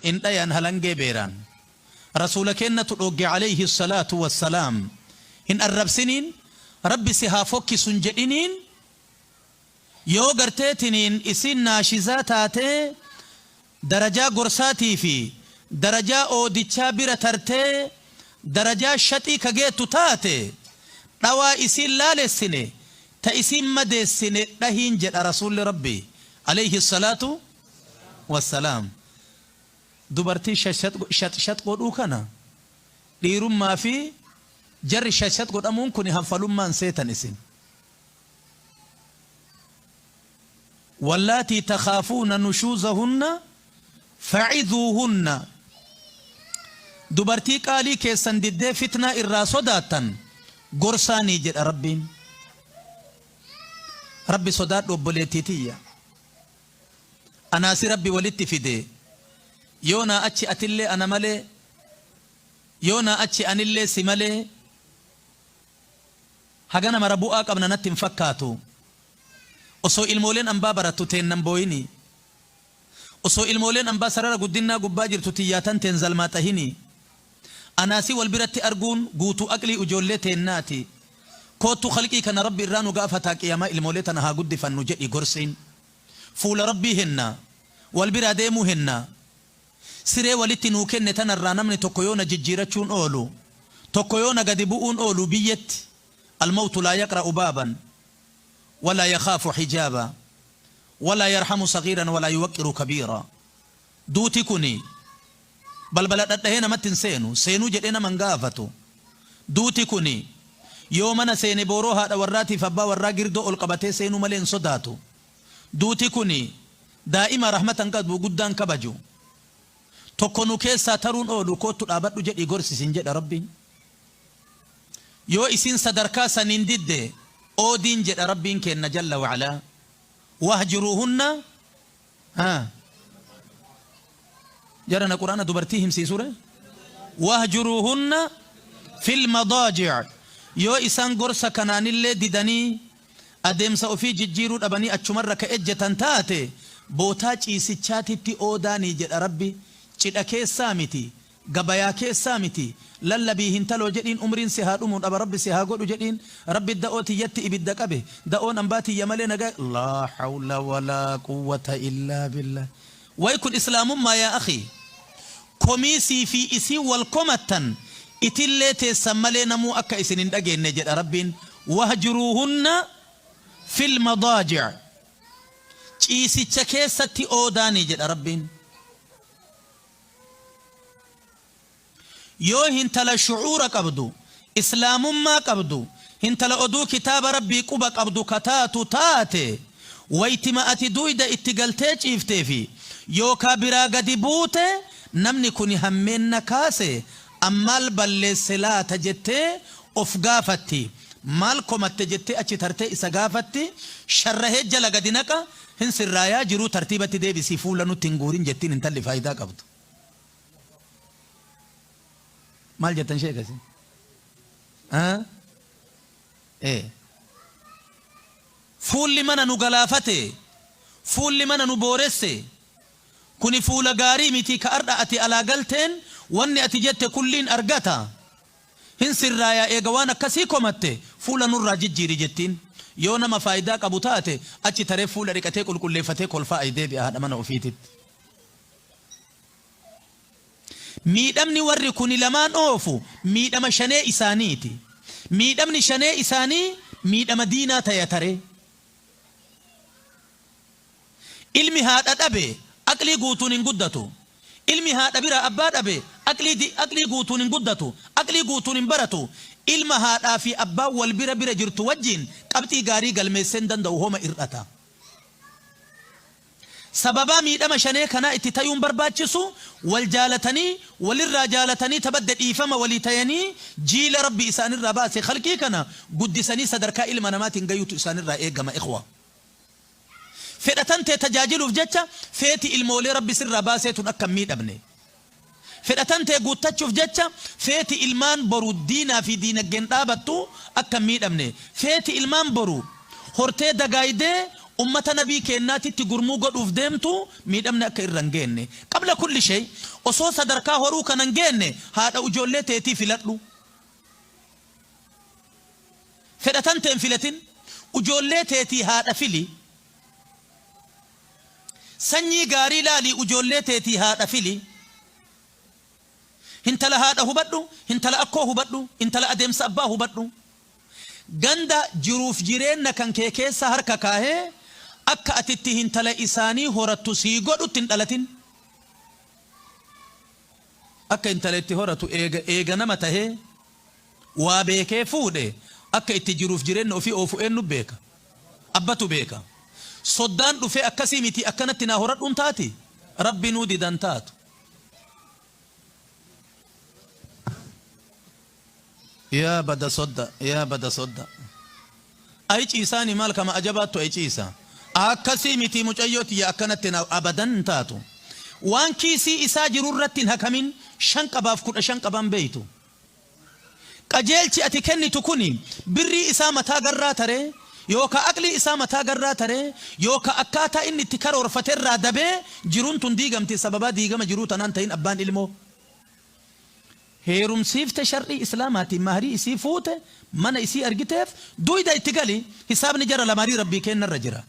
إن أيان هلنجي بيران رسولك إن تلوغي عليه الصلاة والسلام إن الرب سنين ربي سها فوكي سنجدينين يو غرتيتنين إسين ناشزاتاتي درجة غرساتي في درجة أوديتشا بيرا ترتي درجة شتي كجيتو تاتي روا إسين لالسيني تا إسين مدسيني رهين جد رسول ربي عليه الصلاة والسلام دبرتي شت قدو كنا ديرم ما في جر شت قد أمون كوني هنفلوم ما نسيتن إسين واللاتي تخافون نشوزهن فعذوهن دبرتي قالي كيسن دي فتنة الراسوداتن غرساني جد ربي صدات وبليتيتيا أنا سي ربي ولدت في دي يونا أتشي أتلي أنا مالي يونا أتشي أنلي سمالي حقنا مربوء قبنا نتم فكاتو osoo ilmooleen ambaa barattu teen nan booyini osoo ilmooleen ambaa sarara guddinaa gubbaa jirtu tiyyaatan teen zalmaa tahini anaasi wal biratti arguun guutuu aqlii ijoollee teennaati kootu khalqii kana rabbi irraa nu gaafataa qiyamaa ilmoolee tana haa guddifannu jedhi gorsiin fuula rabbii henna wal biraa deemuu henna siree walitti nuu kenne tanarraa namni tokko yoona jijjiirachuun oolu tokko yoona gadi bu'uun oolu biyyetti almawtu laa yaqra'u baaban ولا يخاف حجابا ولا يرحم صغيرا ولا يوقر كبيرا دوتي كوني بل هنا ما تنسينو سينو جدنا من غافتو دوتي كوني يومنا سيني بوروها وراتي فبا ورا غيردو القبتي سينو ملين صداتو دوتي كوني دائما رحمة قد وجودان كبجو تكونو كيسا ترون اولو كوتو دابدو جدي غورسي سنجد ربي يو اسين صدركا سنندد أودين جد ربين كن جل وعلا واهجروهن جرنا قرآن دبرتيهم سي سورة واهجروهن في المضاجع يو إسان قرصة كنان اللي ددني أدم سوفي ججيرو أبني أتشمر كأجة تاتي بوتاج إيسيتشاتي تي أوداني جد ربي جد أكي سامتي قبايا كي سامتي للبي هنتلو جدين أمرين سهادومون أبا ربي سهاقود جدين ربي الدعوتي يتي إبدك أبي دعون أنباتي يمالين لا حول ولا قوة إلا بالله ويكون إسلام ما يا أخي كوميسي في إسي والكومتن إتلي تسمالين مو أكا إسنين دقين نجد ربين وهجروهن في المضاجع إيسي تشكيستي أوداني جد ربين يو هنتلا شعور قبضو إسلام ما قبضو هنتلا أدو كتاب ربي قبا قبضو كتاتو تاتي ويتما أتدويدا اتقلتيج إفتفي يو كابرا قدي بوتي نمني كوني همين نكاسي أمال بلي سلا تجتي أفقافتي مالكم التجتي أچي ترتي إسقافتي شره جلا قدي نكا هنس الرايا جرو ترتيبة دي بسيفو لنو تنقورين جتين انتالي فايدا قبضو مال جتن شيء كذي إيه فول لمن نقلافته فول لمن نبورسه كوني فول غاري متي كأرد أتي على قلتين واني أتجت كلين أرجتا هنسر رايا إيجوانا كسيكمته فول نور جيري جتين يونا ما فايدة كبوتاته أتي ترى فول ركته كل فتة كل فايدة بأحد من أوفيتت ميدمني ورّي كوني لمان أوفو ميدم شناء إسانيتي ميدمني شناء إساني ميدم دينا تياتري علمي هاد أبي أكلي قوتون قدتو علمي هاد أبيرا أباد أبي أكلي قوتون قدتو أكلي قوتون برتو علم هاد في أبا والبيرا بيرا جرتو وجين قبتي غاري قلمي سندن دوهما إرأتا سببا ميدما شنه كنا اتتايون برباچسو والجالتني وللرجالتني تبدد إيفما وليتيني جيل ربي إسان الرباس خلقي كنا قدسني صدركا إلمانامات غيوت إسان الرائقما إخوة فئتان تتجاجلوا في جتة فيتي المولي ربي سر رباسيتون أكم ميد أبني فئتان تقوتاتشو في جتة فيتي إلمان برو دينا في دين الجنطابتو أكم ميد أبني فيتي إلمان برو هورتي دقايدي أمة نبي كيناتي تقرمو قد أفدمتو ميدمنا كإرنجيني قبل كل شيء osoo sadarkaa horuu kanan geenne haadha ijoollee teetii filadhu fedhatan teen filatin ijoollee teetii haadha fili sanyii gaarii laali ijoollee teetii haadha fili hintala haadha hubadhu hintala akkoo hubadhu hintala adeemsa abbaa hubadhu ganda jiruuf jireenna kan kee keessa harka kaahee akka atitti hintala isaanii horattu sii godhutti hin dhalatin akka intala itti horatu eega nama tahee waa beekee fuudhe akka itti jiruuf jireenna ofii oofu eenyu beeka abbatu beeka soddaan dhufe akkasii miti akkanatti naa horadhuun taati rabbi nuu didan taatu yaa bada sodda ay ciisaani maal kama ajabaattu ay ciisa akkasii miti mucayyooti yaa akkanatti naa abadan taatu waan kiisii isaa jirurratti hin hakamin 5 qabaaf 15 qaban beeytu qajeelchi ati kennitu kuni birrii isaa mataa garraa taree yooka aqli isaa mataa garraa taree yooka akkaataa inni itti karoorfaterraa dabee jiruun tun diigamti sababa diigama jiruu tanaan ta'in abbaan ilmoo heerumsiifte shar'ii islaamaatiin mahrii isii fuute mana isii argiteef duyda itti gali hisaabni jara lamaarii rabbii kennarra jira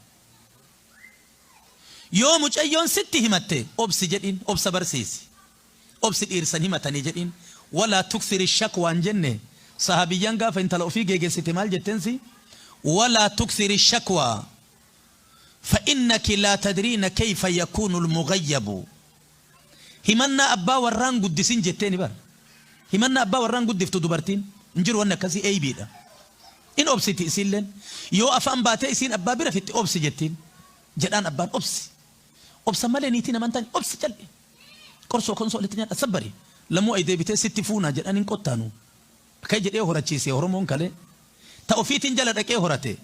yoo mucayyoon sitti himatte obsi jedhin obsa barsiisi obsi dhiirsan himatanii jedhin walaa tuksiri shakwaan jenne sahabiyyan gaafa intala ofii geegessite maal jettensi walaa tuksiri shakwa فإنك لا تدرين كيف يكون المغيب همنا أبا وران قدسين جتين بار همنا أبا وران قدفتو دبرتين نجر وانا كسي أي بيدا إن أبسي تأسيلن يو أفهم باتي إسين أبا بيرا في أبسي جتين جدان أبان أبسي مالي نيتين من تاني أبسي جلبي كورسو كونسو لتنين أصبري لمو أي دي بيتي ستي فونا جدان إنكوتانو كي جد إيه هراتشيسي هرمون كالي تأوفيتين جلد أكي هراتي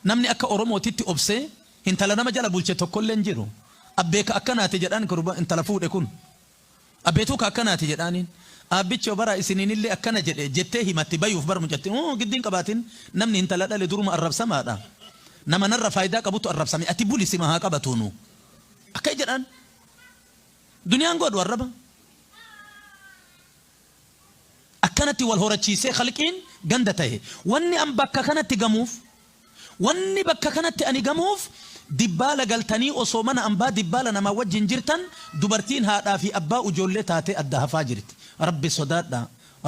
namni akka oromootitti obsee intala nama jala bulche tokkollee hin jiru abbeeka akkanaati jedhaan kurba intala fuudhe kun abbeetu ka akkanaati jedhaaniin abbicho bara isininillee akkana jedhe jettee himatti bayuuf bar mucatti giddiin qabaatin namni intala dhale duruma arrabsamaadha nama narra faayidaa qabutu arrabsame ati bulisi mahaa qabatuunu akka jedhaan duniyaan godhu arraba akkanatti wal horachiisee khalqiin ganda ta'e wanni an bakka kanatti gamuuf wanni bakka kanatti ani gamuuf dibbaala galtanii osoo mana ambaa dibbaala nama wajjin jirtan dubartiin haadhaa fi abbaa ijoollee taate adda hafaa jirti rabbi sodaadha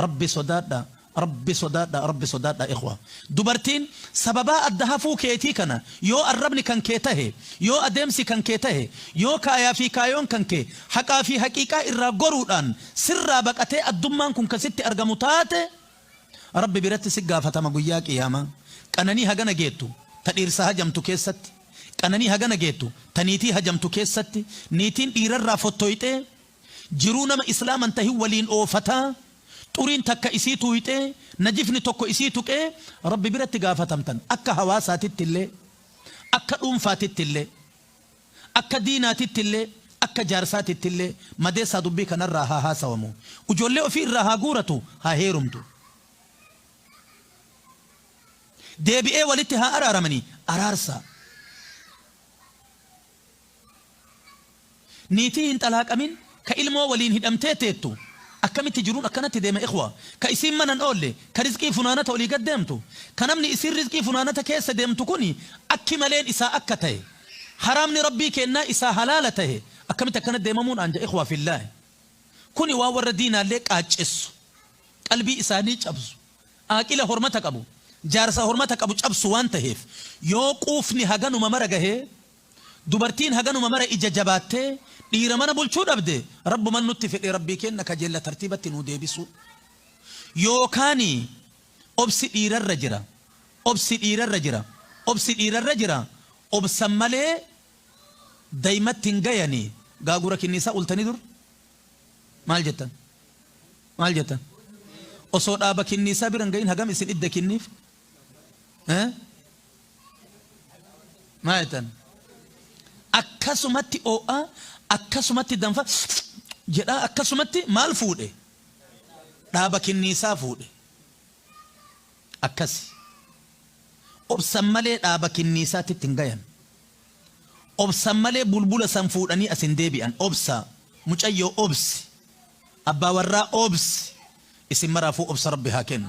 rabbi sodaadha rabbi sodaadha rabbi sodaadha ikhwa dubartiin sababaa adda hafuu keetii kana yoo arrabni kan kee tahe yoo adeemsi kan kee tahe yoo kaayaa fi kaayoon kan kee haqaa fi haqiiqaa irraa goruudhaan sirraa baqatee addummaan kun kasitti argamu taate rabbi biratti si gaafatama guyyaa qiyaamaa qananii hagana geettu ta dhiirsa hajamtu keessatti qananii hagana geettu ta niitii hajamtu keessatti niitiin dhiirarraa fottoyxee jiruu nama islaaman tahi waliin oofataa xuriin takka isii tuuyxee najifni tokko isii tuqee rabbi biratti gaafatamtan akka hawaasaatitti illee akka dhuunfaatitti illee akka diinaatitti illee akka jaarsaatitti illee madeessaa dubbii kanarraa haa haasawamu ijoollee ofii irraa haa guuratu haa heerumtu deebi'ee walitti haa araaramanii araarsa niitii hin xalaaqamin ka ilmoo waliin hidhamtee teettu akkamitti jiruun akkanatti deema ikhwa ka isiin manan oolle ka rizqii funaanata olii gad deemtu ka namni isiin rizqii funaanata keessa deemtu kuni akki maleen isaa akka ta'e haraamni rabbii kennaa isaa halaala ta'e akkamitti akkanatti deemamuun anja ikhwa fillaahi kuni waa warra diinaallee qaacessu qalbii isaanii cabsu aaqila hormata qabu jaarsa hormata qabu cabsu waan taheef yoo quufni haganuma mara gahee dubartiin haganuma mara ija jabaattee dhiira mana bulchuu dhabde rabbuman nutti fedhe rabbii kenna kajeella tartiibatti nuu deebisu yookaani obsi dhiirarra jira obsi dhiirarra jira obsi dhiirarra jira obsan malee daymatti hin gayanii gaagura kinniisaa ultanii dur maal jettan osoo dhaaba kinniisaa biran gayin hagam isin idda kinniif maayetan akkasumatti oo'a akkasumatti danfa jedha akkasumatti maal fuudhe dhaaba kinniisaa fuudhe akkasi obsan malee dhaaba kinniisaatti hin gayan obsan malee bulbula san fuudhanii asin deebi'an obsa mucayyoo obsi abbaa warraa obsi isin maraafuu obsa rabbi haa kennu